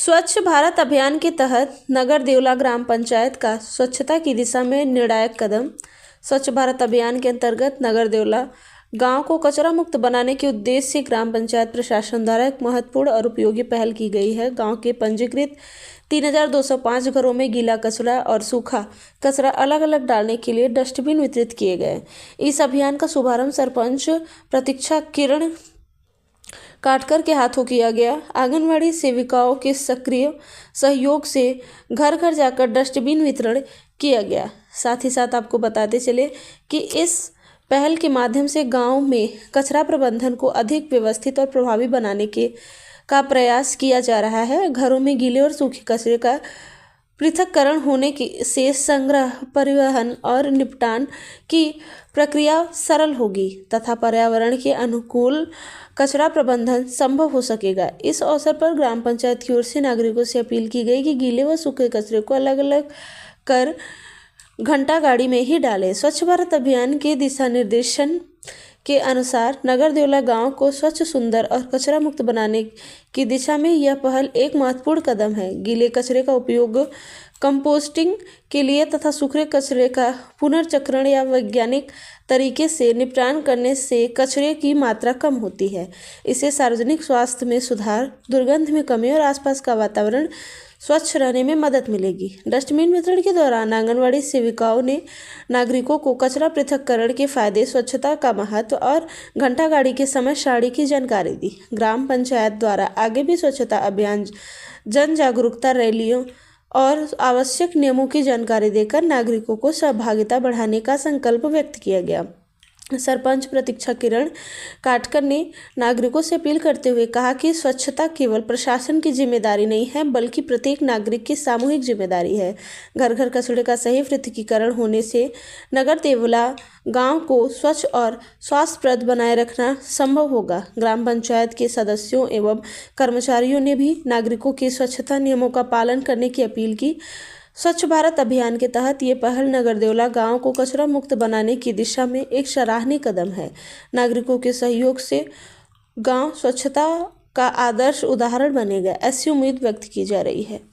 स्वच्छ भारत अभियान के तहत नगर देवला ग्राम पंचायत का स्वच्छता की दिशा में निर्णायक कदम। स्वच्छ भारत अभियान के अंतर्गत नगर देवला गांव को कचरा मुक्त बनाने के उद्देश्य से ग्राम पंचायत प्रशासन द्वारा एक महत्वपूर्ण और उपयोगी पहल की गई है। गांव के पंजीकृत 3205 घरों में गीला कचरा और सूखा कचरा अलग अलग डालने के लिए डस्टबिन वितरित किए गए। इस अभियान का शुभारंभ सरपंच प्रतीक्षा किरण काटकर के हाथों किया गया। आंगनवाड़ी सेविकाओं के सक्रिय सहयोग से घर घर जाकर डस्टबिन वितरण किया गया। साथ ही साथ आपको बताते चले कि इस पहल के माध्यम से गांव में कचरा प्रबंधन को अधिक व्यवस्थित और प्रभावी बनाने का प्रयास किया जा रहा है। घरों में गीले और सूखे कचरे का पृथक्करण होने से संग्रह, परिवहन और निपटान की प्रक्रिया सरल होगी तथा पर्यावरण के अनुकूल कचरा प्रबंधन संभव हो सकेगा। इस अवसर पर ग्राम पंचायत की ओर से नागरिकों से अपील की गई कि गीले व सूखे कचरे को अलग अलग कर घंटा गाड़ी में ही डालें। स्वच्छ भारत अभियान के दिशा निर्देशन के अनुसार नगर देवला गांव को स्वच्छ, सुंदर और कचरा मुक्त बनाने की दिशा में यह पहल एक महत्वपूर्ण कदम है। गीले कचरे का उपयोग कंपोस्टिंग के लिए तथा सूखे कचरे का पुनर्चक्रण या वैज्ञानिक तरीके से निपटान करने से कचरे की मात्रा कम होती है। इससे सार्वजनिक स्वास्थ्य में सुधार, दुर्गंध में कमी और आसपास का वातावरण स्वच्छ रहने में मदद मिलेगी। डस्टबिन वितरण के दौरान आंगनवाड़ी सेविकाओं ने नागरिकों को कचरा पृथक्करण के फायदे, स्वच्छता का महत्व और घंटा गाड़ी के समय सारणी की जानकारी दी। ग्राम पंचायत द्वारा आगे भी स्वच्छता अभियान, जन जागरूकता रैलियों और आवश्यक नियमों की जानकारी देकर नागरिकों को सहभागिता बढ़ाने का संकल्प व्यक्त किया गया। सरपंच प्रतीक्षा किरण काटकर ने नागरिकों से अपील करते हुए कहा कि स्वच्छता केवल प्रशासन की जिम्मेदारी नहीं है, बल्कि प्रत्येक नागरिक की सामूहिक जिम्मेदारी है। घर घर कचरे का सही पृथक्कीकरण होने से नगर देवला गांव को स्वच्छ और स्वास्थ्यप्रद बनाए रखना संभव होगा। ग्राम पंचायत के सदस्यों एवं कर्मचारियों ने भी नागरिकों के स्वच्छता नियमों का पालन करने की अपील की। स्वच्छ भारत अभियान के तहत ये पहल नगर देवला गांव को कचरा मुक्त बनाने की दिशा में एक सराहनीय कदम है। नागरिकों के सहयोग से गांव स्वच्छता का आदर्श उदाहरण बनेगा, ऐसी उम्मीद व्यक्त की जा रही है।